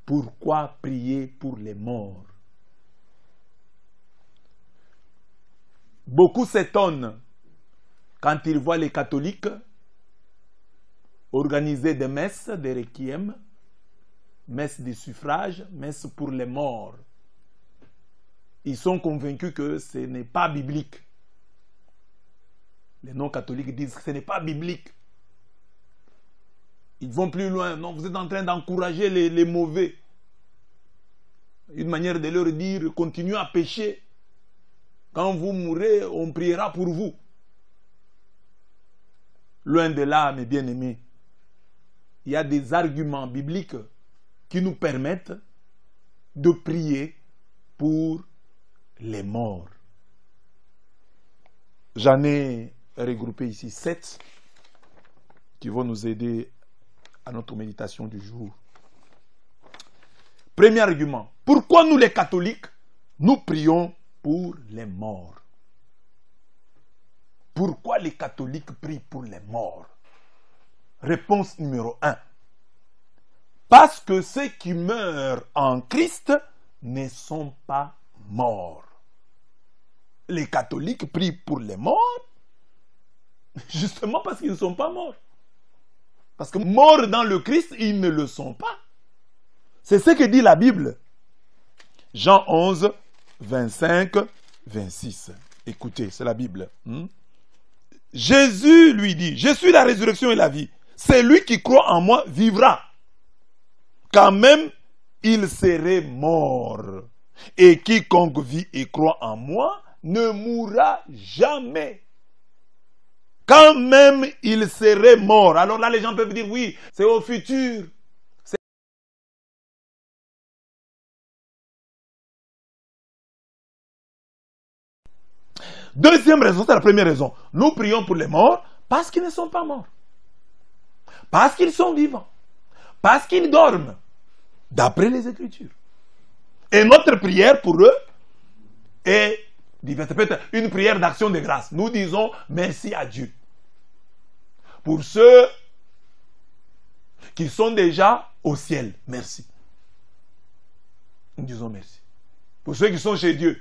Pourquoi prier pour les morts? Beaucoup s'étonnent quand ils voient les catholiques organiser des messes, des requiem, messes de suffrage, messes pour les morts. Ils sont convaincus que ce n'est pas biblique. Les non-catholiques disent que ce n'est pas biblique. Ils vont plus loin. Non, vous êtes en train d'encourager les mauvais. Une manière de leur dire, continuez à pécher. Quand vous mourrez, on priera pour vous. Loin de là, mes bien-aimés, il y a des arguments bibliques qui nous permettent de prier pour les morts. J'en ai regroupé ici 7 qui vont nous aider à notre méditation du jour. Premier argument. Pourquoi nous les catholiques, nous prions pour les morts? Pourquoi les catholiques prient pour les morts? Réponse numéro 1. Parce que ceux qui meurent en Christ ne sont pas morts. Les catholiques prient pour les morts justement parce qu'ils ne sont pas morts. Parce que morts dans le Christ, ils ne le sont pas. C'est ce que dit la Bible. Jean 11, 25, 26. Écoutez, c'est la Bible. Jésus lui dit, je suis la résurrection et la vie. Celui qui croit en moi vivra. Quand même, il serait mort. Et quiconque vit et croit en moi ne mourra jamais. Quand même, il serait mort. Alors là, les gens peuvent dire, oui, c'est au futur. Deuxième raison, c'est la première raison. Nous prions pour les morts parce qu'ils ne sont pas morts. Parce qu'ils sont vivants. Parce qu'ils dorment. D'après les Écritures. Et notre prière pour eux est peut-être une prière d'action de grâce. Nous disons merci à Dieu. Pour ceux qui sont déjà au ciel, merci. Nous disons merci. Pour ceux qui sont chez Dieu.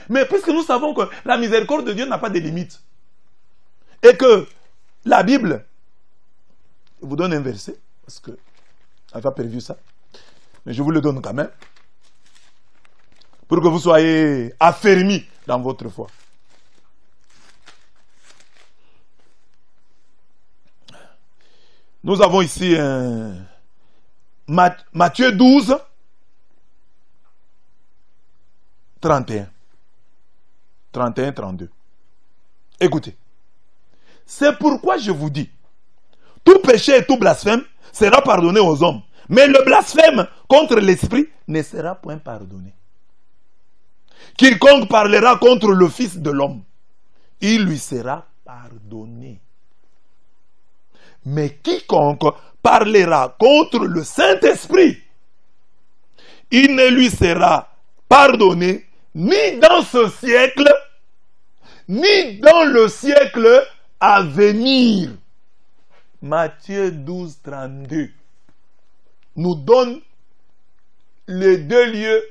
Mais puisque nous savons que la miséricorde de Dieu n'a pas de limite, et que la Bible, je vous donne un verset, parce que elle n'a pas prévu ça, mais je vous le donne quand même, pour que vous soyez affermis dans votre foi. Nous avons ici Matthieu 12, 31. 31, 32. Écoutez. C'est pourquoi je vous dis, tout péché et tout blasphème sera pardonné aux hommes, mais le blasphème contre l'Esprit ne sera point pardonné. Quiconque parlera contre le Fils de l'homme, il lui sera pardonné. Mais quiconque parlera contre le Saint-Esprit, il ne lui sera pardonné ni dans ce siècle, ni dans le siècle à venir. Matthieu 12, 32 nous donne les deux lieux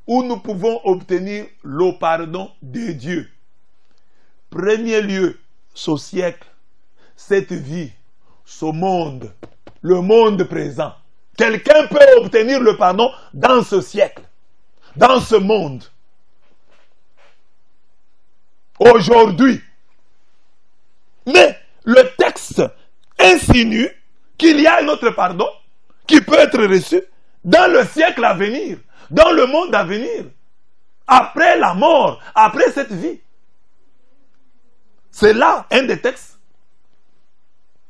où nous pouvons obtenir le pardon de Dieu. Premier lieu, ce siècle, cette vie, ce monde, le monde présent. Quelqu'un peut obtenir le pardon dans ce siècle, dans ce monde. Aujourd'hui. Mais le texte insinue qu'il y a un autre pardon qui peut être reçu dans le siècle à venir, dans le monde à venir, après la mort, après cette vie. C'est là un des textes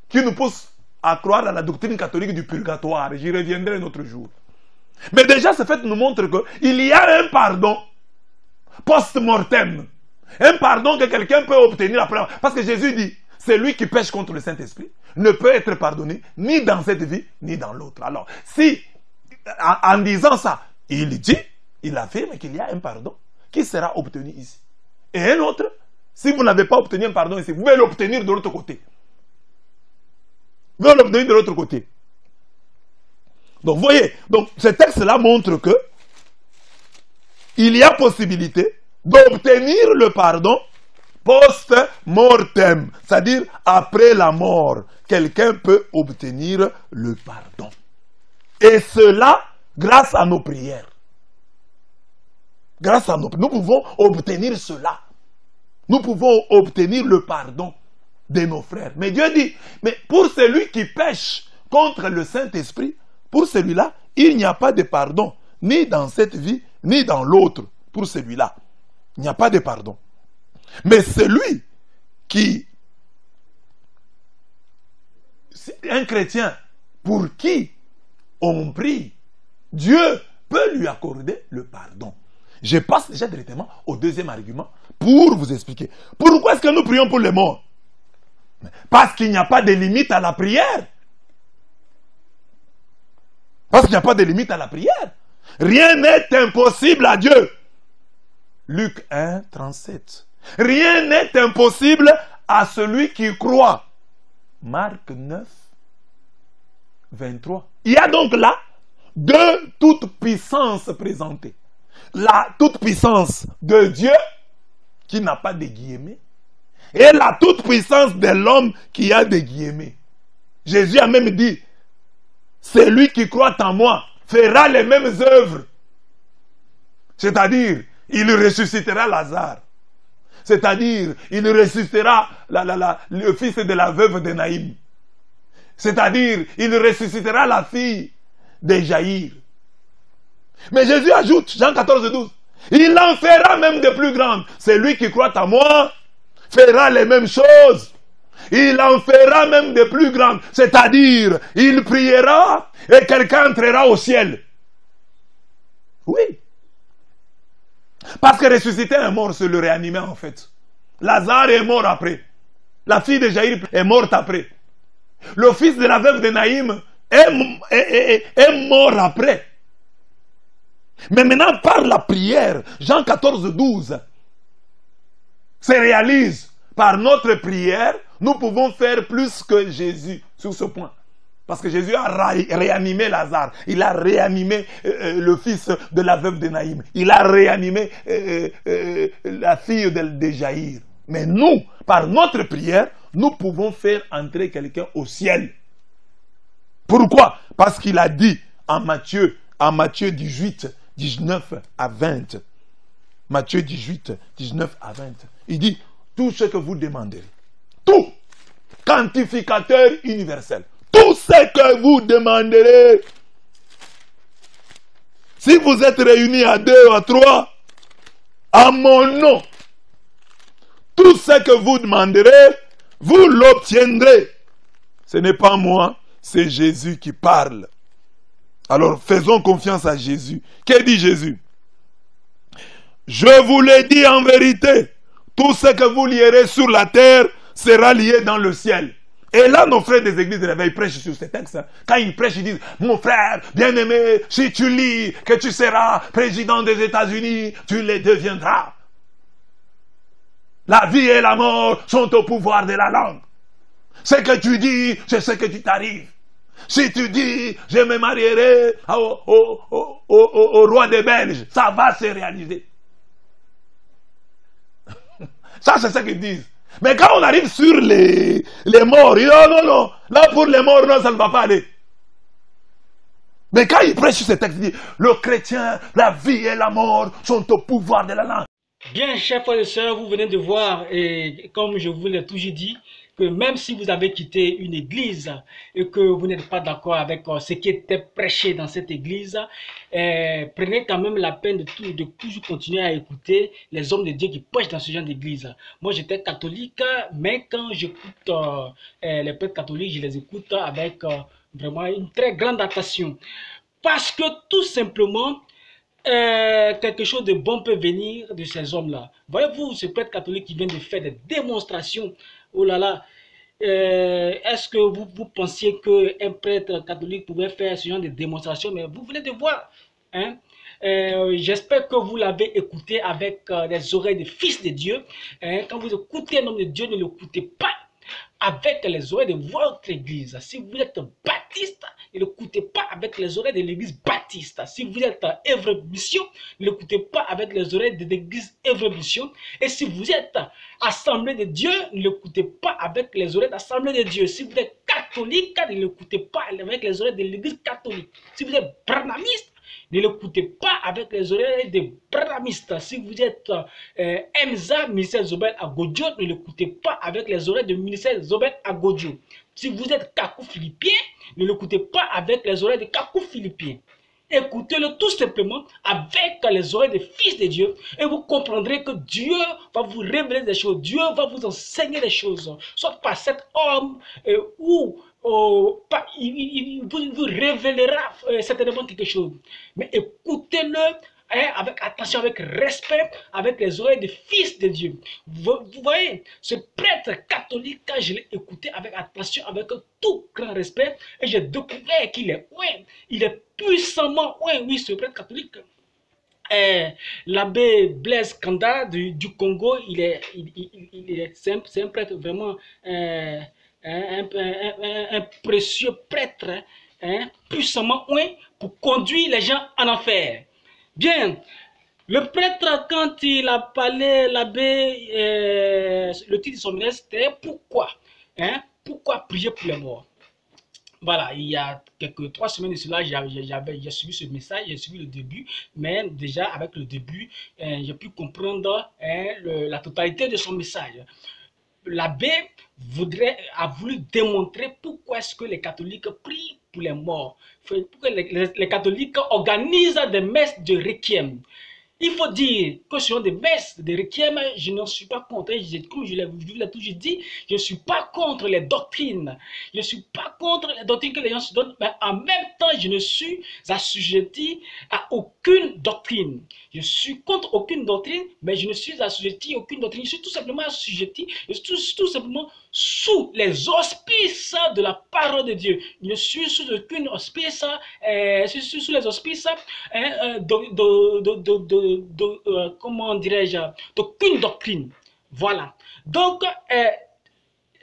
qui nous pousse à croire à la doctrine catholique du purgatoire. J'y reviendrai un autre jour. Mais déjà, ce fait nous montre qu'il y a un pardon post-mortem. Un pardon que quelqu'un peut obtenir après. Parce que Jésus dit, celui qui pêche contre le Saint-Esprit ne peut être pardonné ni dans cette vie, ni dans l'autre. Alors, si, en disant ça, il dit, il affirme qu'il y a un pardon qui sera obtenu ici. Et un autre, si vous n'avez pas obtenu un pardon ici, vous pouvez l'obtenir de l'autre côté. Vous pouvez l'obtenir de l'autre côté. Donc, vous voyez, donc, ce texte-là montre que il y a possibilité d'obtenir le pardon post-mortem, c'est-à-dire après la mort. Quelqu'un peut obtenir le pardon. Et cela, grâce à nos prières. Grâce à nous pouvons obtenir cela. Nous pouvons obtenir le pardon de nos frères. Mais Dieu dit, mais pour celui qui pêche contre le Saint-Esprit, pour celui-là, il n'y a pas de pardon, ni dans cette vie, ni dans l'autre. Pour celui-là, il n'y a pas de pardon. Mais celui qui, un chrétien, pour qui on prie, Dieu peut lui accorder le pardon. Je passe déjà directement au deuxième argument pour vous expliquer. Pourquoi est-ce que nous prions pour les morts? Parce qu'il n'y a pas de limite à la prière. Parce qu'il n'y a pas de limite à la prière. Rien n'est impossible à Dieu. Luc 1, 37. Rien n'est impossible à celui qui croit. Marc 9, 23. Il y a donc là deux toutes puissances présentées. La toute-puissance de Dieu, qui n'a pas de guillemets, et la toute-puissance de l'homme qui a des guillemets. Jésus a même dit, celui qui croit en moi fera les mêmes œuvres. C'est-à-dire, il ressuscitera Lazare. C'est-à-dire, il ressuscitera le fils de la veuve de Naïm. C'est-à-dire, il ressuscitera la fille de Jaïr. Mais Jésus ajoute, Jean 14, 12, il en fera même de plus grandes. Celui qui croit en moi fera les mêmes choses. Il en fera même de plus grandes. C'est-à-dire, il priera et quelqu'un entrera au ciel. Oui. Parce que ressusciter un mort, c'est le réanimer en fait. Lazare est mort après. La fille de Jaïr est morte après. Le fils de la veuve de Naïm est mort après. Mais maintenant, par la prière, Jean 14, 12, se réalise. Par notre prière, nous pouvons faire plus que Jésus sur ce point. Parce que Jésus a réanimé Lazare. Il a réanimé le fils de la veuve de Naïm. Il a réanimé la fille de Jaïr. Mais nous, par notre prière, nous pouvons faire entrer quelqu'un au ciel. Pourquoi? Parce qu'il a dit en Matthieu 18, 19 à 20. Matthieu 18, 19 à 20. Il dit, tout ce que vous demanderez, tout, quantificateur universel, tout ce que vous demanderez, si vous êtes réunis à 2 ou à 3, à mon nom, tout ce que vous demanderez, vous l'obtiendrez. Ce n'est pas moi, c'est Jésus qui parle. Alors faisons confiance à Jésus. Que dit Jésus? Je vous l'ai dit en vérité, tout ce que vous lierez sur la terre sera lié dans le ciel. Et là, nos frères des églises de réveil prêchent sur ces textes. Quand ils prêchent, ils disent, mon frère, bien-aimé, si tu lis que tu seras président des États-Unis, tu les deviendras. La vie et la mort sont au pouvoir de la langue. Ce que tu dis, c'est ce que tu t'arrives. Si tu dis, je me marierai au roi des Belges, ça va se réaliser. Ça, c'est ce qu'ils disent. Mais quand on arrive sur les morts, ils disent, non, non, là pour les morts, non, ça ne va pas aller. Mais quand ils prêchent sur ce texte, ils disent, le chrétien, la vie et la mort sont au pouvoir de la langue. Bien, chers frères et sœurs, vous venez de voir, et comme je vous l'ai toujours dit, que même si vous avez quitté une église et que vous n'êtes pas d'accord avec ce qui était prêché dans cette église, prenez quand même la peine de toujours continuer à écouter les hommes de Dieu qui prêchent dans ce genre d'église. Moi, j'étais catholique, mais quand j'écoute les prêtres catholiques, je les écoute avec vraiment une très grande attention. Parce que tout simplement, quelque chose de bon peut venir de ces hommes-là. Voyez-vous, ce prêtre catholique qui vient de faire des démonstrations, oh là là, est-ce que vous pensiez qu'un prêtre catholique pouvait faire ce genre de démonstration? Mais vous venez de voir, hein? J'espère que vous l'avez écouté avec les oreilles des fils de Dieu. Quand vous écoutez un homme de Dieu, ne l'écoutez pas avec les oreilles de votre église. Si vous êtes baptiste, ne l'écoutez pas avec les oreilles de l'église baptiste. Si vous êtes Œuvre Mission, ne l'écoutez pas avec les oreilles de l'église Œuvre Mission. Et si vous êtes Assemblée de Dieu, ne l'écoutez pas avec les oreilles d'Assemblée de Dieu. Si vous êtes catholique, ne l'écoutez pas avec les oreilles de l'église catholique. Si vous êtes branhamiste, ne l'écoutez pas avec les oreilles des branhamistes. Si vous êtes EMSA, ministère Zobel Agodio, ne l'écoutez pas avec les oreilles du ministère Zobel Agodio. Si vous êtes Kakou philippien, ne l'écoutez pas avec les oreilles de Kakou philippien. Écoutez-le tout simplement avec les oreilles des fils de Dieu et vous comprendrez que Dieu va vous révéler des choses, Dieu va vous enseigner des choses, soit par cet homme ou il vous révélera certainement quelque chose. Mais écoutez-le avec attention, avec respect, avec les oreilles des fils de Dieu. Vous voyez, ce prêtre catholique, quand je l'ai écouté avec attention, avec tout grand respect, et j'ai découvert qu'il est, il est puissamment, oui, ce prêtre catholique. L'abbé Blaise Kanda du Congo, c'est un prêtre vraiment, un précieux prêtre, puissamment, pour conduire les gens en enfer. Bien, le prêtre, quand il a parlé, l'abbé, le titre de son ministère, c'était pourquoi, pourquoi prier pour les morts? Voilà, il y a quelques 3 semaines de cela, j'ai suivi ce message, j'ai suivi le début, mais déjà avec le début, j'ai pu comprendre la totalité de son message. L'abbé a voulu démontrer pourquoi est-ce que les catholiques prient pour les morts, pourquoi les catholiques organisent des messes de requiem. Il faut dire que ce sont des messes de requiem, je n'en suis pas contre. Comme je l'ai toujours dit, je ne suis pas contre les doctrines. Je ne suis pas contre les doctrines que les gens se donnent, mais en même temps, je ne suis assujetti à aucune doctrine. Je suis contre aucune doctrine, mais je ne suis assujetti à aucune doctrine. Je suis tout simplement assujetti, je suis tout simplement sous les auspices de la parole de Dieu. Je ne suis sous aucune auspice, sous les auspices comment dirais-je, d'aucune doctrine. Voilà. Donc,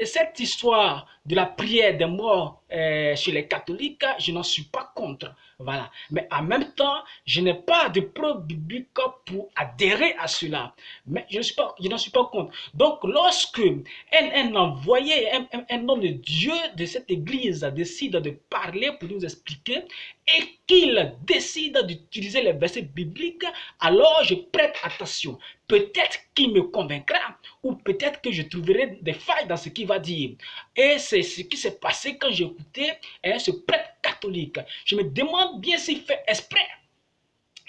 cette histoire de la prière des morts chez les catholiques, je n'en suis pas contre. Voilà. Mais en même temps, je n'ai pas de preuve biblique pour adhérer à cela. Mais je n'en suis pas contre. Donc, lorsque un envoyé, un homme de Dieu de cette église décide de parler pour nous expliquer et qu'il décide d'utiliser les versets bibliques, alors je prête attention. Peut-être qu'il me convaincra ou peut-être que je trouverai des failles dans ce qu'il va dire. Et c'est ce qui s'est passé quand j'ai écouté ce prêtre catholique. Je me demande bien s'il fait exprès.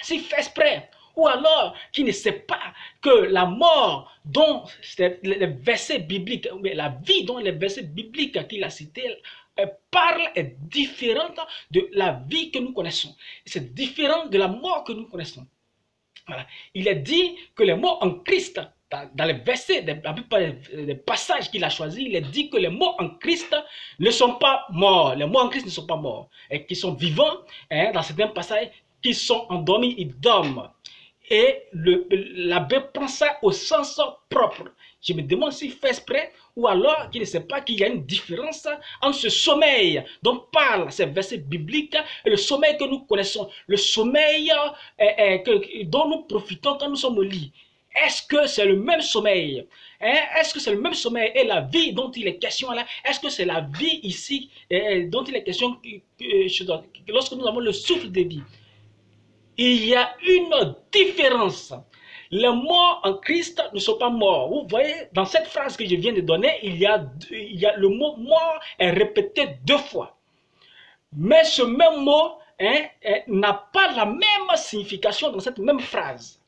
S'il fait exprès. Ou alors qu'il ne sait pas que la mort dont les versets bibliques, la vie dont les versets bibliques qu'il a cités parle est différente de la vie que nous connaissons. C'est différent de la mort que nous connaissons. Voilà. Il est dit que les morts en Christ, dans les versets, la plupart des passages qu'il a choisis, il est dit que les morts en Christ ne sont pas morts. Les morts en Christ ne sont pas morts. Et qui sont vivants, dans certains passages, qui sont endormis, ils dorment. Et l'abbé prend ça au sens propre. Je me demande s'il fait exprès ou alors qu'il ne sait pas qu'il y a une différence entre ce sommeil dont parlent ces versets bibliques et le sommeil que nous connaissons, le sommeil dont nous profitons quand nous sommes au lit. Est-ce que c'est le même sommeil? Est-ce que c'est le même sommeil et la vie dont il est question là? Est-ce que c'est la vie ici dont il est question lorsque nous avons le souffle de vie? Il y a une différence. Les morts en Christ ne sont pas morts. Vous voyez, dans cette phrase que je viens de donner, il y a le mot mort est répété 2 fois. Mais ce même mot n'a pas la même signification dans cette même phrase.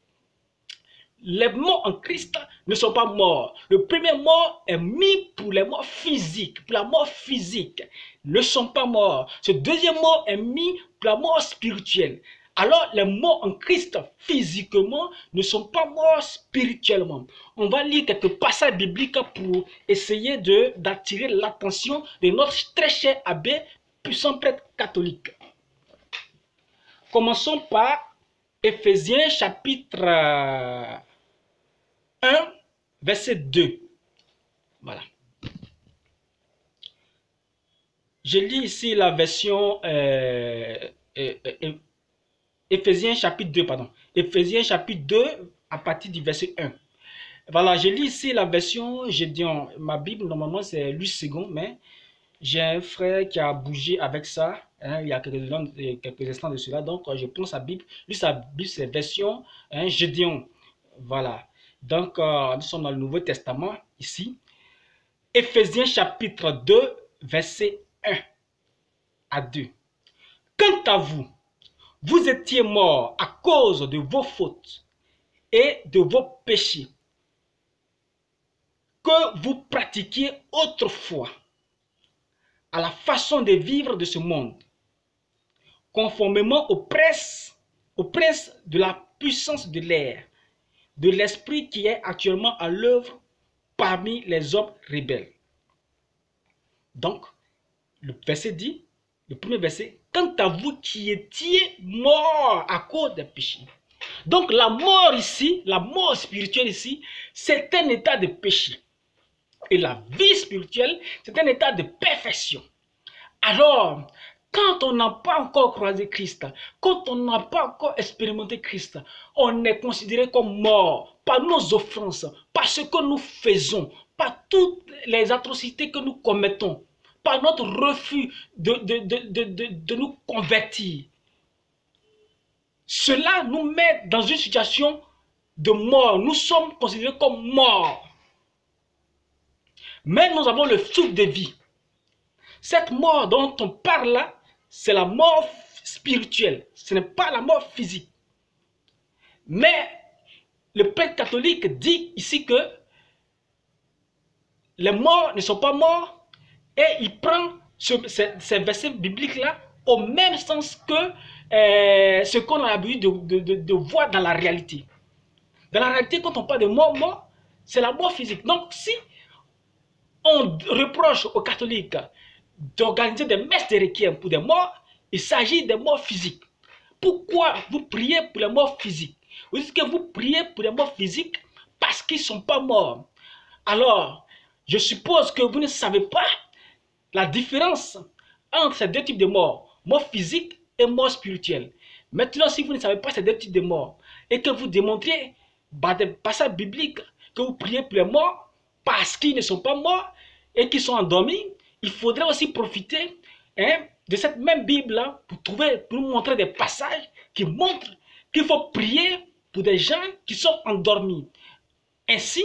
Les morts en Christ ne sont pas morts. Le premier mot est mis pour les morts physiques, pour la mort physique. Ne sont pas morts. Ce deuxième mot est mis pour la mort spirituelle. Alors, les morts en Christ physiquement ne sont pas morts spirituellement. On va lire quelques passages bibliques pour essayer d'attirer l'attention de notre très cher abbé, puissant prêtre catholique. Commençons par Éphésiens chapitre 1, verset 2. Voilà. Je lis ici la version Éphésiens chapitre 2, pardon. Éphésiens chapitre 2 à partir du verset 1. Voilà, je lis ici la version Gédéon. Ma Bible, normalement, c'est Louis II, mais j'ai un frère qui a bougé avec ça, hein, il y a quelques instants de cela. Donc, je prends sa Bible. Lui, sa Bible, c'est version Gédéon. Voilà. Donc, nous sommes dans le Nouveau Testament, ici. Éphésiens chapitre 2, verset 1 à 2. Quant à vous, vous étiez morts à cause de vos fautes et de vos péchés que vous pratiquiez autrefois à la façon de vivre de ce monde, conformément aux princes de la puissance de l'air, de l'esprit qui est actuellement à l'œuvre parmi les hommes rebelles. Donc, le verset dit, le premier verset, quant à vous qui étiez morts à cause des péchés. Donc, la mort ici, la mort spirituelle ici, c'est un état de péché. Et la vie spirituelle, c'est un état de perfection. Alors, quand on n'a pas encore croisé Christ, quand on n'a pas encore expérimenté Christ, on est considéré comme mort par nos offenses, par ce que nous faisons, par toutes les atrocités que nous commettons, par notre refus de nous convertir. Cela nous met dans une situation de mort. Nous sommes considérés comme morts. Mais nous avons le souffle de vie. Cette mort dont on parle là, c'est la mort spirituelle. Ce n'est pas la mort physique. Mais le Père catholique dit ici que les morts ne sont pas morts et il prend ces versets bibliques-là au même sens que ce qu'on a l'habitude de voir dans la réalité. Dans la réalité, quand on parle de mort, c'est la mort physique. Donc, si on reproche aux catholiques d'organiser des messes de requiem pour des morts, il s'agit des morts physiques. Pourquoi vous priez pour les morts physiques? Vous dites que vous priez pour les morts physiques parce qu'ils ne sont pas morts. Alors, je suppose que vous ne savez pas la différence entre ces deux types de morts, mort physique et mort spirituelle. Maintenant, si vous ne savez pas ces deux types de morts et que vous démontrez par des passages bibliques que vous priez pour les morts parce qu'ils ne sont pas morts et qu'ils sont endormis, il faudrait aussi profiter de cette même Bible-là pour nous montrer des passages qui montrent qu'il faut prier pour des gens qui sont endormis. Ainsi,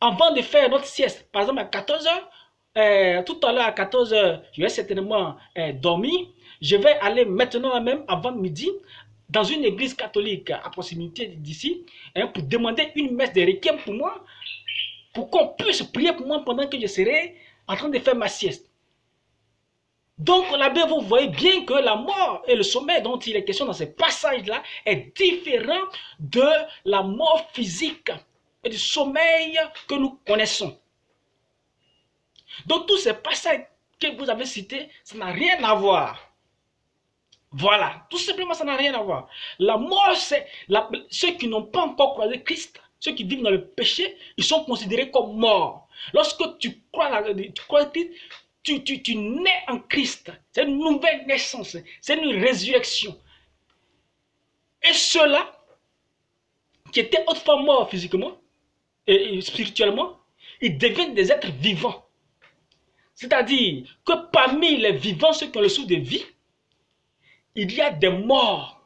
avant de faire notre sieste, par exemple à 14 h, tout à l'heure à 14 h, je vais certainement dormir. Je vais aller maintenant même avant midi dans une église catholique à proximité d'ici pour demander une messe de requiem pour moi, pour qu'on puisse prier pour moi pendant que je serai en train de faire ma sieste. Donc là-bas, vous voyez bien que la mort et le sommeil dont il est question dans ces passages-là est différent de la mort physique et du sommeil que nous connaissons. Donc tous ces passages que vous avez cités, ça n'a rien à voir. Voilà, tout simplement ça n'a rien à voir. La mort, c'est ceux qui n'ont pas encore croisé Christ, ceux qui vivent dans le péché, ils sont considérés comme morts. Lorsque tu crois Christ, tu nais en Christ. C'est une nouvelle naissance. C'est une résurrection. Et ceux-là, qui étaient autrefois morts physiquement et spirituellement, ils deviennent des êtres vivants. C'est-à-dire que parmi les vivants, ceux qui ont le souffle de vie, il y a des morts.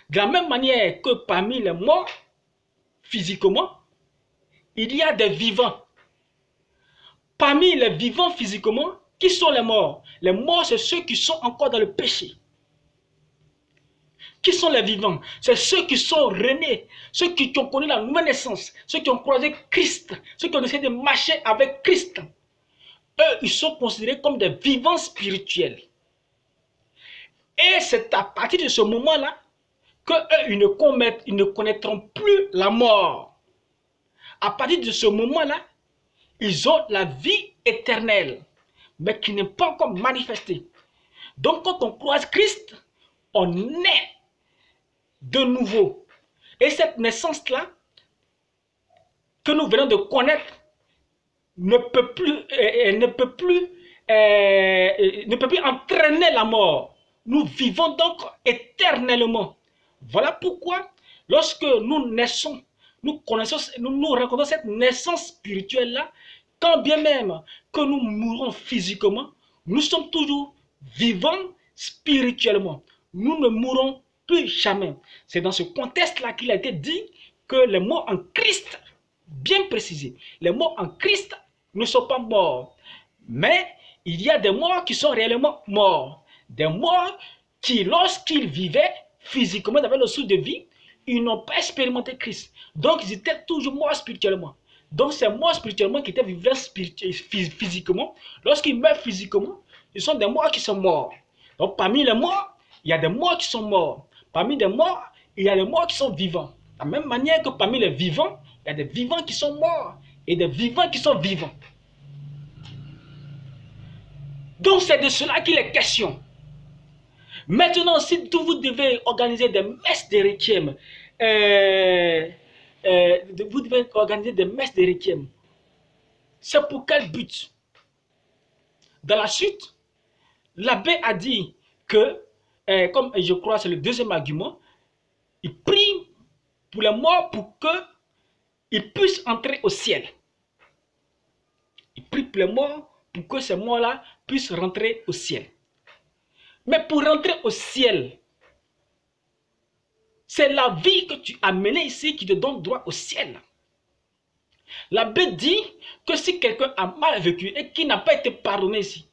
De la même manière que parmi les morts, physiquement, il y a des vivants. Parmi les vivants physiquement, qui sont les morts? Les morts, c'est ceux qui sont encore dans le péché. Qui sont les vivants? C'est ceux qui sont renés, ceux qui ont connu la nouvelle naissance, ceux qui ont croisé Christ, ceux qui ont essayé de marcher avec Christ. Eux, ils sont considérés comme des vivants spirituels. Et c'est à partir de ce moment-là qu'eux, ils ne connaîtront plus la mort. À partir de ce moment-là, ils ont la vie éternelle, mais qui n'est pas encore manifestée. Donc quand on croise Christ, on naît de nouveau. Et cette naissance-là, que nous venons de connaître, elle ne peut plus ne peut plus entraîner la mort. Nous vivons donc éternellement. Voilà pourquoi, lorsque nous naissons, nous rencontrons cette naissance spirituelle-là, quand bien même que nous mourons physiquement, nous sommes toujours vivants spirituellement. Nous ne mourrons plus jamais. C'est dans ce contexte-là qu'il a été dit que les morts en Christ, bien précisé, les morts en Christ ne sont pas morts. Mais il y a des morts qui sont réellement morts. Des morts qui, lorsqu'ils vivaient physiquement, avec le souffle de vie, ils n'ont pas expérimenté Christ. Donc, ils étaient toujours morts spirituellement. Donc, ces morts spirituellement qui étaient vivants physiquement, lorsqu'ils meurent physiquement, ils sont des morts qui sont morts. Donc, parmi les morts, il y a des morts qui sont morts. Parmi les morts, il y a des morts qui sont vivants. De la même manière que parmi les vivants, il y a des vivants qui sont morts et des vivants qui sont vivants. Donc, c'est de cela qu'il est question. Maintenant, si vous devez organiser des messes de requiem, vous devez organiser des messes de requiem, c'est pour quel but? Dans la suite, l'abbé a dit que, comme je crois c'est le deuxième argument, il prie pour les morts pour qu'ils puissent entrer au ciel. Il prie pour les morts pour que ces morts-là puissent rentrer au ciel. Mais pour rentrer au ciel, c'est la vie que tu as menée ici qui te donne droit au ciel. L'abbé dit que si quelqu'un a mal vécu et qui n'a pas été pardonné ici,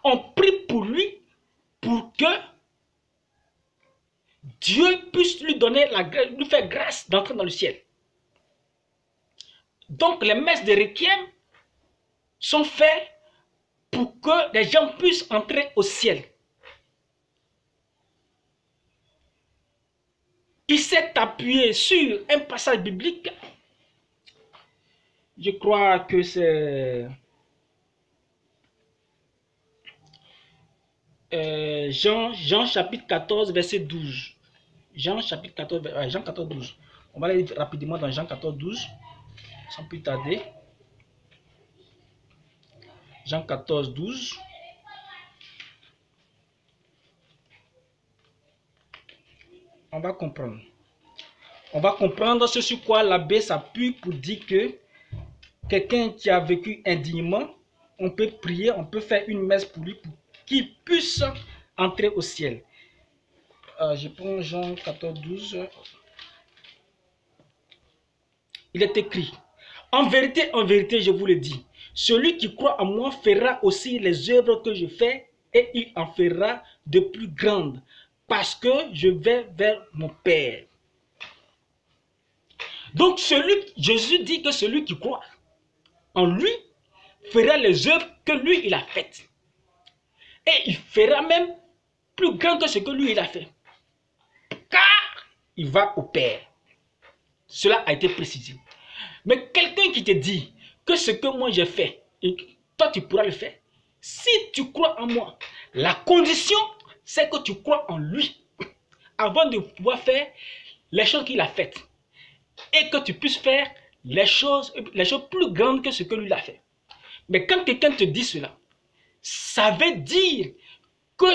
on prie pour lui pour que Dieu puisse lui donner lui faire grâce d'entrer dans le ciel. Donc les messes de requiem sont faites pour que les gens puissent entrer au ciel. Il s'est appuyé sur un passage biblique. Je crois que c'est Jean chapitre 14, verset 12. Jean chapitre 14, Jean 14, 12. On va aller rapidement dans Jean 14, 12, sans plus tarder. Jean 14, 12. On va comprendre. On va comprendre ce sur quoi l'abbé s'appuie pour dire que quelqu'un qui a vécu indignement, on peut prier, on peut faire une messe pour lui pour qu'il puisse entrer au ciel. Je prends Jean 14, 12. Il est écrit, en vérité, je vous le dis, celui qui croit en moi fera aussi les œuvres que je fais et il en fera de plus grandes parce que je vais vers mon Père. Donc Jésus dit que celui qui croit en lui fera les œuvres que lui il a faites. Et il fera même plus grand que ce que lui il a fait. Car il va au Père. Cela a été précisé. Mais quelqu'un qui te dit que ce que moi j'ai fait, et toi tu pourras le faire, si tu crois en moi, la condition c'est que tu crois en lui avant de pouvoir faire les choses qu'il a faites. Et que tu puisses faire les choses plus grandes que ce que lui a fait. Mais quand quelqu'un te dit cela, ça veut dire que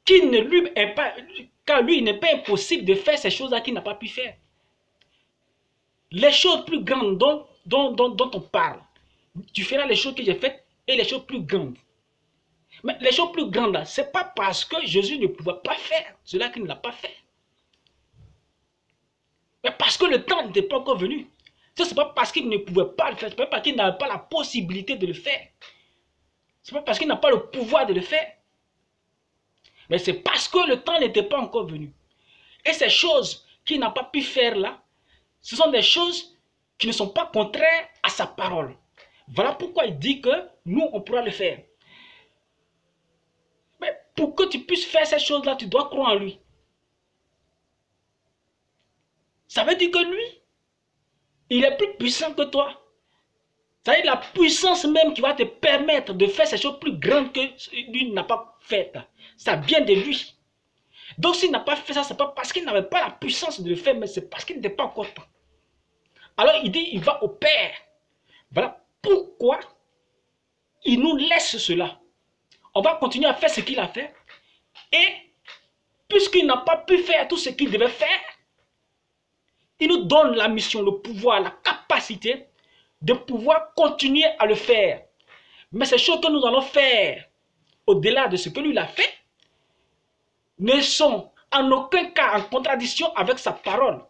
qu'il ne lui est pas, car lui il n'est pas impossible de faire ces choses-là qu'il n'a pas pu faire. Les choses plus grandes dont on parle, tu feras les choses que j'ai faites et les choses plus grandes. Mais les choses plus grandes, ce n'est pas parce que Jésus ne pouvait pas faire cela qu'il ne l'a pas fait. Mais parce que le temps n'était pas encore venu. Ce n'est pas parce qu'il ne pouvait pas le faire, ce n'est pas parce qu'il n'avait pas la possibilité de le faire. Ce n'est pas parce qu'il n'a pas le pouvoir de le faire. Mais c'est parce que le temps n'était pas encore venu. Et ces choses qu'il n'a pas pu faire là, ce sont des choses qui ne sont pas contraires à sa parole. Voilà pourquoi il dit que nous, on pourra le faire. Mais pour que tu puisses faire ces choses-là, tu dois croire en lui. Ça veut dire que lui, il est plus puissant que toi. Ça veut dire la puissance même qui va te permettre de faire ces choses plus grandes que lui n'a pas faites. Ça vient de lui. Donc s'il n'a pas fait ça, ce n'est pas parce qu'il n'avait pas la puissance de le faire, mais c'est parce qu'il n'était pas encore temps. Alors il dit, il va au Père. Voilà pourquoi il nous laisse cela. On va continuer à faire ce qu'il a fait. Et puisqu'il n'a pas pu faire tout ce qu'il devait faire, il nous donne la mission, le pouvoir, la capacité de pouvoir continuer à le faire. Mais ces choses que nous allons faire, au-delà de ce que lui a fait, ne sont en aucun cas en contradiction avec sa parole.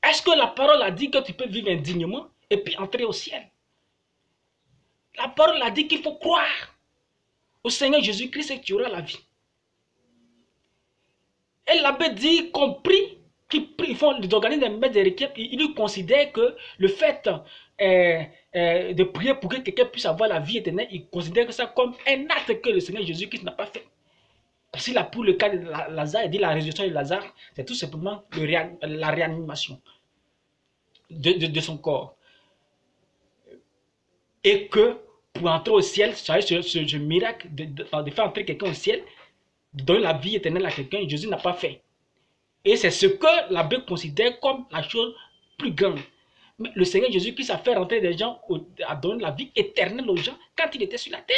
Est-ce que la parole a dit que tu peux vivre indignement et puis entrer au ciel? La parole a dit qu'il faut croire au Seigneur Jésus-Christ et que tu auras la vie. Et l'abbé dit, compris qu'ils font des organismes de mettre des requêtes, ils considèrent que le fait de prier pour que quelqu'un puisse avoir la vie éternelle, ils considèrent que ça comme un acte que le Seigneur Jésus-Christ n'a pas fait. Parce qu'il a pour le cas de Lazare, il dit la résurrection de Lazare, c'est tout simplement la réanimation de son corps. Et que pour entrer au ciel, ce miracle de faire entrer quelqu'un au ciel, de donner la vie éternelle à quelqu'un, Jésus n'a pas fait. Et c'est ce que l'abbé considère comme la chose plus grande. Mais le Seigneur Jésus-Christ a fait rentrer des gens, a donné la vie éternelle aux gens quand il était sur la terre.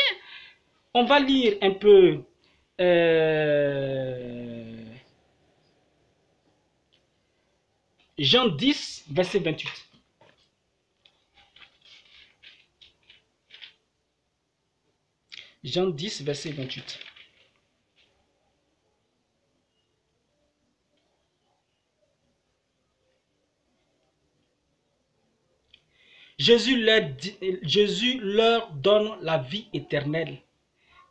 On va lire un peu Jean 10, verset 28. Jean 10, verset 28. Jésus leur donne la vie éternelle.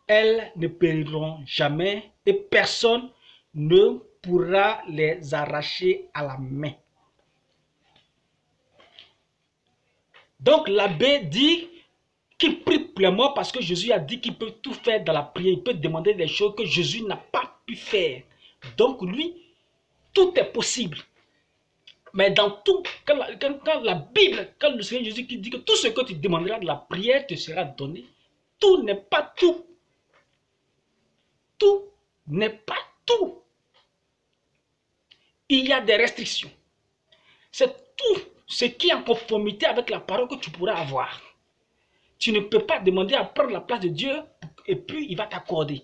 Elles ne périront jamais et personne ne pourra les arracher à la main. Donc l'abbé dit qu'il prie pleinement parce que Jésus a dit qu'il peut tout faire dans la prière. Il peut demander des choses que Jésus n'a pas pu faire. Donc lui, tout est possible. Mais dans tout, quand la Bible, quand le Seigneur Jésus dit que tout ce que tu demanderas de la prière te sera donné, tout n'est pas tout. Tout n'est pas tout. Il y a des restrictions. C'est tout ce qui est en conformité avec la parole que tu pourras avoir. Tu ne peux pas demander à prendre la place de Dieu et puis il va t'accorder.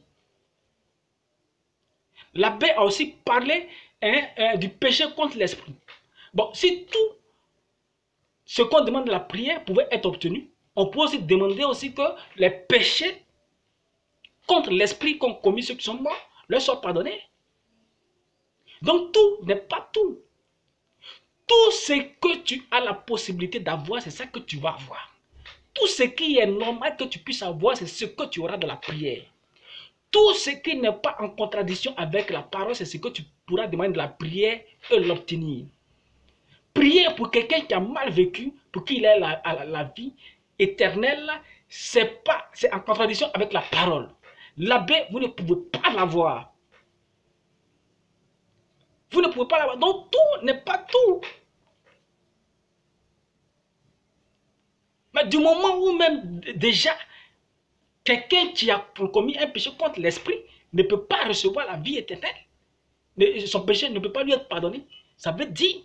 L'abbé a aussi parlé du péché contre l'esprit. Bon, si tout ce qu'on demande de la prière pouvait être obtenu, on peut aussi demander aussi que les péchés contre l'esprit qu'ont commis ceux qui sont morts leur soient pardonnés. Donc tout n'est pas tout. Tout ce que tu as la possibilité d'avoir, c'est ça que tu vas avoir. Tout ce qui est normal que tu puisses avoir, c'est ce que tu auras de la prière. Tout ce qui n'est pas en contradiction avec la parole, c'est ce que tu pourras demander de la prière et l'obtenir. Prier pour quelqu'un qui a mal vécu, pour qu'il ait la vie éternelle, c'est en contradiction avec la parole. L'abbé, vous ne pouvez pas l'avoir. Vous ne pouvez pas l'avoir. Donc tout n'est pas tout. Mais du moment où même déjà, quelqu'un qui a commis un péché contre l'esprit ne peut pas recevoir la vie éternelle, son péché ne peut pas lui être pardonné, ça veut dire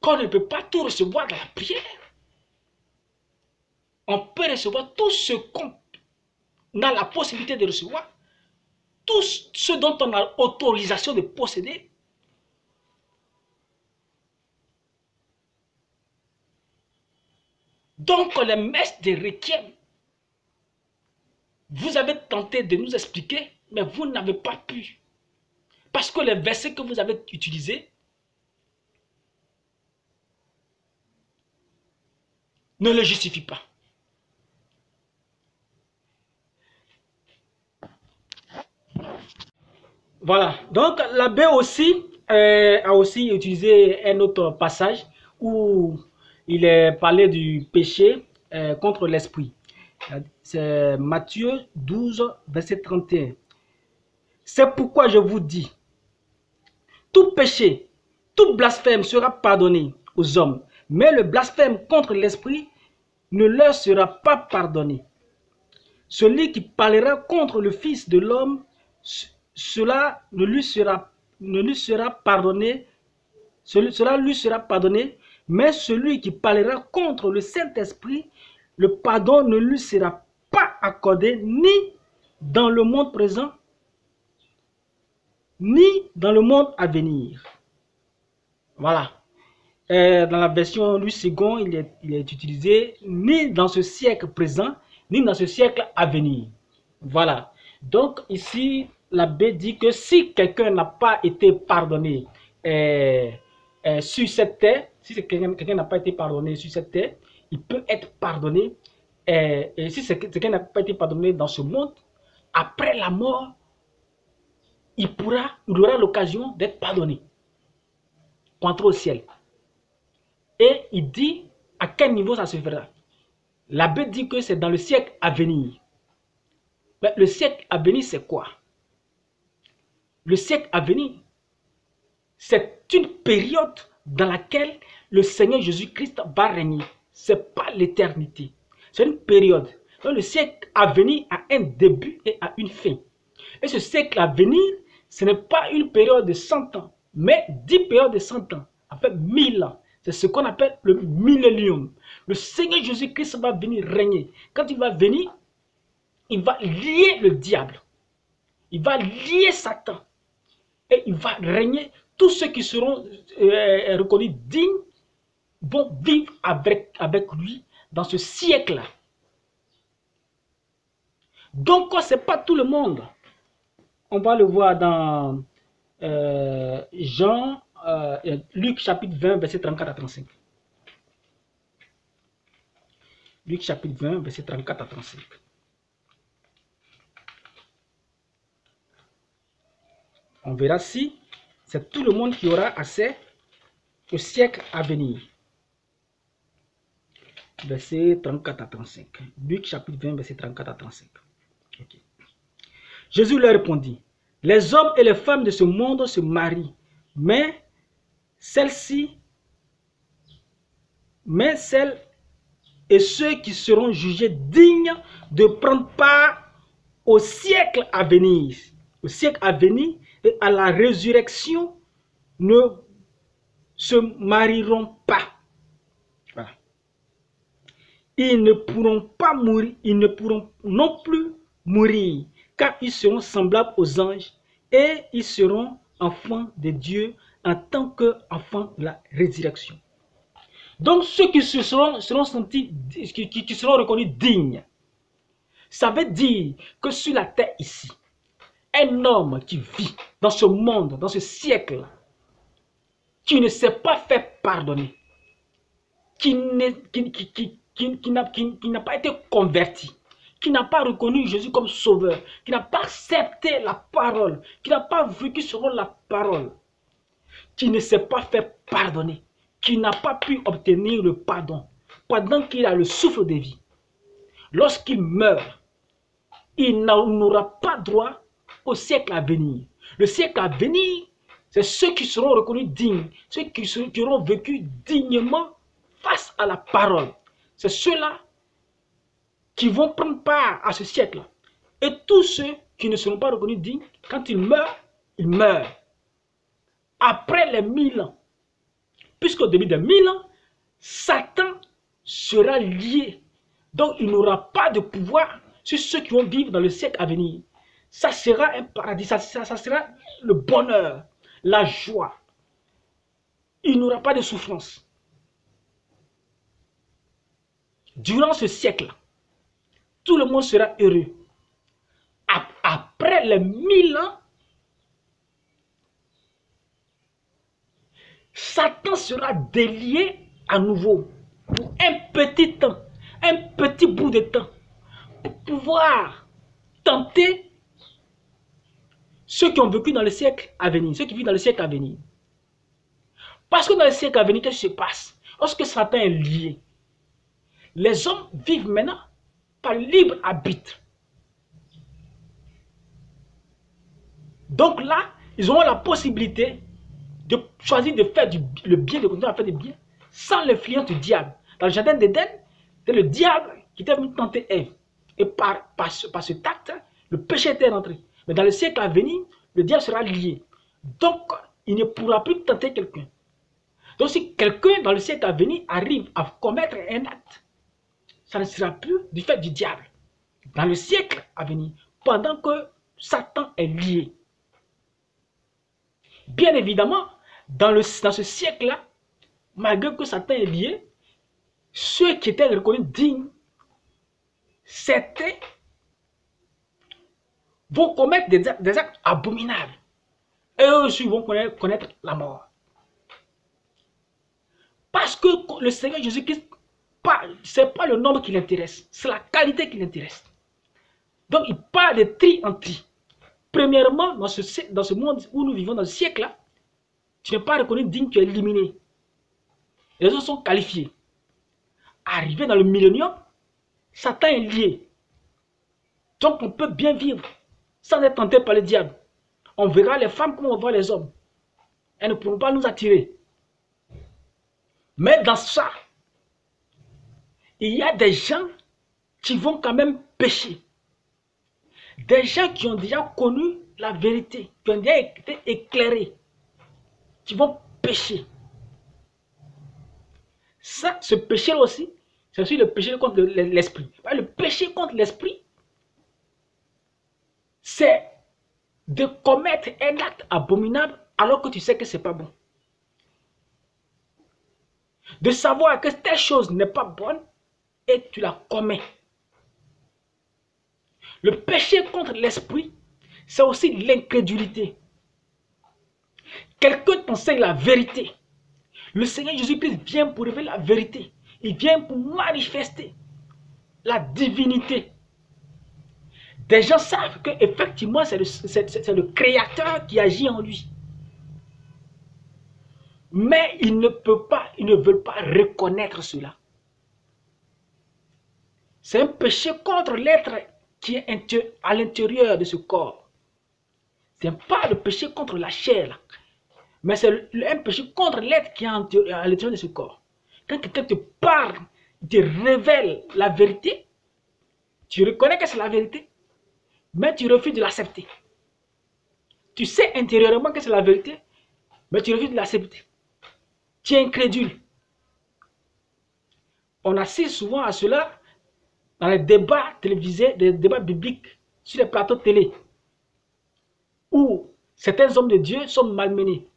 qu'on ne peut pas tout recevoir dans la prière. On peut recevoir tout ce qu'on a la possibilité de recevoir, tout ce dont on a autorisation de posséder. Donc les messes de requiem, vous avez tenté de nous expliquer, mais vous n'avez pas pu. Parce que les versets que vous avez utilisés ne le justifient pas. Voilà. Donc l'abbé aussi a aussi utilisé un autre passage où il est parlé du péché contre l'esprit. C'est Matthieu 12, verset 31. C'est pourquoi je vous dis, tout péché, tout blasphème sera pardonné aux hommes, mais le blasphème contre l'esprit ne leur sera pas pardonné. Celui qui parlera contre le Fils de l'homme, cela lui sera pardonné, mais celui qui parlera contre le Saint-Esprit le pardon ne lui sera pas accordé ni dans le monde présent, ni dans le monde à venir. Voilà. Dans la version Louis II, il est utilisé ni dans ce siècle présent, ni dans ce siècle à venir. Voilà. Donc ici, l'abbé dit que si quelqu'un n'a pas été pardonné sur cette terre, si quelqu'un n'a pas été pardonné sur cette terre, il peut être pardonné. Et si quelqu'un n'a pas été pardonné dans ce monde, après la mort, il aura l'occasion d'être pardonné. Pour entrer au ciel. Et il dit à quel niveau ça se fera. L'abbé dit que c'est dans le siècle à venir. Mais le siècle à venir, c'est quoi? Le siècle à venir, c'est une période dans laquelle le Seigneur Jésus-Christ va régner. Ce n'est pas l'éternité. C'est une période. Donc le siècle à venir a un début et a une fin. Et ce siècle à venir, ce n'est pas une période de 100 ans, mais 10 périodes de 100 ans, en fait 1000 ans. C'est ce qu'on appelle le millénium. Le Seigneur Jésus-Christ va venir régner. Quand il va venir, il va lier le diable. Il va lier Satan. Et il va régner. Tous ceux qui seront reconnus dignes vont vivre avec lui dans ce siècle-là. Donc, ce n'est pas tout le monde. On va le voir dans Luc chapitre 20, verset 34 à 35. Luc chapitre 20, verset 34 à 35. On verra si c'est tout le monde qui aura accès au siècle à venir. Verset 34 à 35. Luc chapitre 20, verset 34 à 35. Okay. Jésus leur répondit, les hommes et les femmes de ce monde se marient, mais celles et ceux qui seront jugés dignes de prendre part au siècle à venir. Au siècle à venir et à la résurrection ne se marieront pas. Voilà. Ils ne pourront pas mourir, ils ne pourront non plus mourir, car ils seront semblables aux anges et ils seront enfants de Dieu en tant qu'enfants de la résurrection. Donc ceux qui seront sentis, qui seront reconnus dignes, ça veut dire que sur la terre ici, un homme qui vit dans ce monde, dans ce siècle, qui ne s'est pas fait pardonner, qui n'a pas été converti, qui n'a pas reconnu Jésus comme sauveur, qui n'a pas accepté la parole, qui n'a pas vécu selon la parole, qui ne s'est pas fait pardonner, qui n'a pas pu obtenir le pardon, pendant qu'il a le souffle de vie. Lorsqu'il meurt, il n'aura pas droit au siècle à venir. Le siècle à venir, c'est ceux qui seront reconnus dignes, ceux qui auront vécu dignement face à la parole. C'est ceux-là qui vont prendre part à ce siècle. Et tous ceux qui ne seront pas reconnus dignes, quand ils meurent. Après les 1000 ans, puisqu'au début des 1000 ans, Satan sera lié. Donc il n'aura pas de pouvoir sur ceux qui vont vivre dans le siècle à venir. Ça sera un paradis, ça sera le bonheur, la joie. Il n'aura pas de souffrance. Durant ce siècle, tout le monde sera heureux. Après les 1000 ans, Satan sera délié à nouveau pour un petit temps, un petit bout de temps, pour pouvoir tenter ceux qui ont vécu dans le siècle à venir, ceux qui vivent dans le siècle à venir. Parce que dans le siècle à venir, qu'est-ce qui se passe? Lorsque Satan est lié, les hommes vivent maintenant par libre arbitre. Donc là, ils auront la possibilité de choisir de faire le bien, de continuer à faire du bien, sans l'influence du diable. Dans le jardin d'Éden, c'est le diable qui était venu tenter Ève. Et par ce tact, le péché était rentré. Mais dans le siècle à venir, le diable sera lié. Donc, il ne pourra plus tenter quelqu'un. Donc, si quelqu'un dans le siècle à venir arrive à commettre un acte, ça ne sera plus du fait du diable. Dans le siècle à venir, pendant que Satan est lié. Bien évidemment, dans ce siècle-là, malgré que Satan est lié, ceux qui étaient reconnus dignes, certains vont commettre des actes abominables. Et eux aussi vont connaître la mort. Parce que le Seigneur Jésus-Christ, ce n'est pas le nombre qui l'intéresse, c'est la qualité qui l'intéresse. Donc il parle de tri en tri. Premièrement, dans ce monde où nous vivons, dans ce siècle-là, tu n'es pas reconnu digne, tu es éliminé. Les autres sont qualifiés. Arrivé dans le millénium, Satan est lié. Donc on peut bien vivre sans être tenté par le diable. On verra les femmes comme on voit les hommes. Elles ne pourront pas nous attirer. Mais dans ça, il y a des gens qui vont quand même pécher. Des gens qui ont déjà connu la vérité, qui ont déjà été éclairés, qui vont pécher. Ça, ce péché aussi, c'est aussi le péché contre l'esprit. Le péché contre l'esprit, c'est de commettre un acte abominable alors que tu sais que ce n'est pas bon. De savoir que telle chose n'est pas bonne et tu la commets. Le péché contre l'esprit, c'est aussi l'incrédulité. Quelqu'un t'enseigne la vérité. Le Seigneur Jésus-Christ vient pour révéler la vérité. Il vient pour manifester la divinité. Des gens savent qu'effectivement, c'est le Créateur qui agit en lui. Mais ils ne veulent pas reconnaître cela. C'est un péché contre l'être qui est à l'intérieur de ce corps. Ce n'est pas le péché contre la chair, mais c'est un péché contre l'être qui est à l'intérieur de ce corps. Quand quelqu'un te parle, te révèle la vérité, tu reconnais que c'est la vérité, mais tu refuses de l'accepter. Tu sais intérieurement que c'est la vérité, mais tu refuses de l'accepter. Tu es incrédule. On assiste souvent à cela dans les débats télévisés, des débats bibliques sur les plateaux de télé, où certains hommes de Dieu sont malmenés.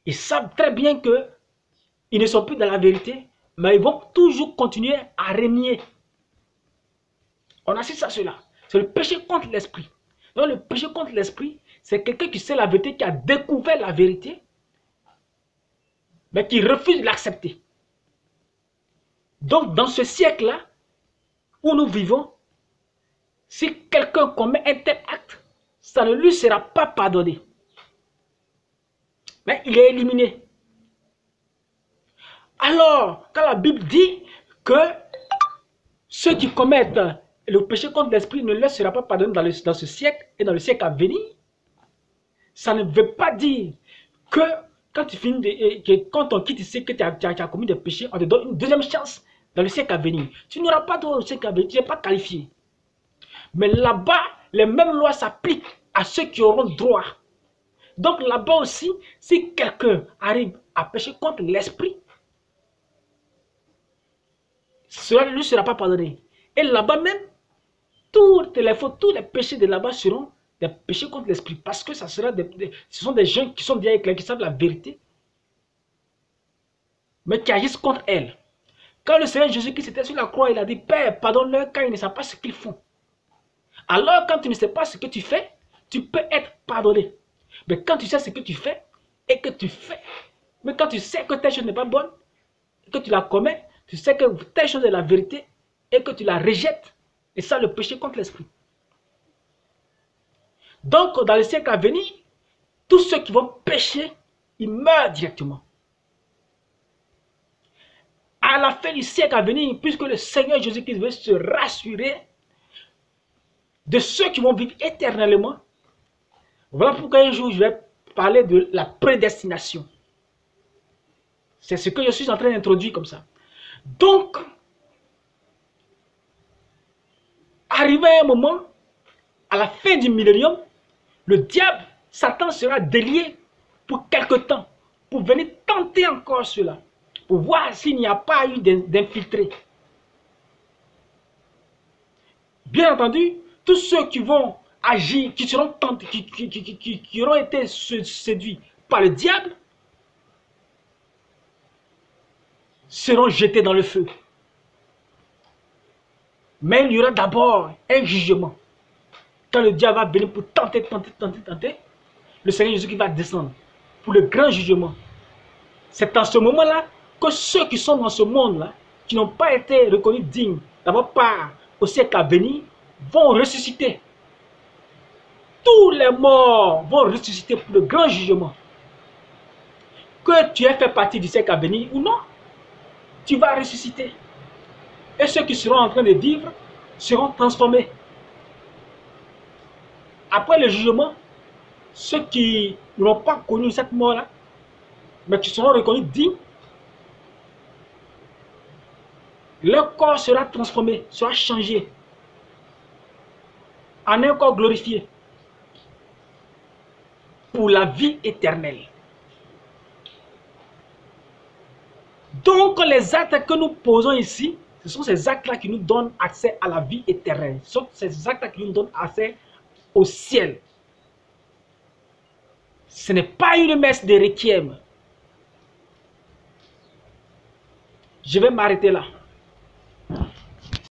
Ils savent très bien qu'ils ne sont plus dans la vérité, mais ils vont toujours continuer à régner. On assiste à cela. C'est le péché contre l'esprit. Donc le péché contre l'esprit, c'est quelqu'un qui sait la vérité, qui a découvert la vérité, mais qui refuse de l'accepter. Donc dans ce siècle-là, où nous vivons, si quelqu'un commet un tel acte, ça ne lui sera pas pardonné. Mais il est éliminé. Alors, quand la Bible dit que ceux qui commettent le péché contre l'esprit ne leur sera pas pardonné dans ce siècle et dans le siècle à venir, ça ne veut pas dire que quand tu finis quand on quitte ici, que tu as commis des péchés, on te donne une deuxième chance dans le siècle à venir. Tu n'auras pas droit au siècle à venir, tu n'es pas qualifié. Mais là-bas, les mêmes lois s'appliquent à ceux qui auront droit. Donc là-bas aussi, si quelqu'un arrive à pécher contre l'esprit, cela ne lui sera pas pardonné. Et là-bas même, toutes les fautes, tous les péchés de là-bas seront des péchés contre l'esprit. Parce que ce sont des gens qui sont bien éclairés, qui savent la vérité, mais qui agissent contre elle. Quand le Seigneur Jésus-Christ était sur la croix, il a dit, Père, pardonne-leur car ils ne savent pas ce qu'ils font. Alors quand tu ne sais pas ce que tu fais, tu peux être pardonné. Mais quand tu sais ce que tu fais, et que tu fais, mais quand tu sais que telle chose n'est pas bonne, et que tu la commets, tu sais que telle chose est la vérité, et que tu la rejettes, et ça le péché contre l'esprit. Donc dans le siècle à venir, tous ceux qui vont pécher, ils meurent directement. À la fin du siècle à venir, puisque le Seigneur Jésus-Christ veut se rassurer de ceux qui vont vivre éternellement, voilà pourquoi un jour je vais parler de la prédestination. C'est ce que je suis en train d'introduire comme ça. Donc, arrivé à un moment, à la fin du millénium, le diable, Satan sera délié pour quelque temps, pour venir tenter encore cela, pour voir s'il n'y a pas eu d'infiltrés. Bien entendu, tous ceux qui vont agir, qui seront tentés, qui auront été séduits par le diable, seront jetés dans le feu. Mais il y aura d'abord un jugement. Quand le diable va venir pour tenter, le Seigneur Jésus qui va descendre pour le grand jugement. C'est en ce moment-là que ceux qui sont dans ce monde-là, qui n'ont pas été reconnus dignes d'avoir part au siècle à venir, vont ressusciter. Tous les morts vont ressusciter pour le grand jugement. Que tu aies fait partie du siècle à venir ou non, tu vas ressusciter. Et ceux qui seront en train de vivre seront transformés. Après le jugement, ceux qui n'ont pas connu cette mort-là, mais qui seront reconnus dignes, leur corps sera transformé, sera changé en un corps glorifié pour la vie éternelle. Donc les actes que nous posons ici, ce sont ces actes-là qui nous donnent accès à la vie éternelle. Ce sont ces actes-là qui nous donnent accès au ciel. Ce n'est pas une messe de requiem. Je vais m'arrêter là.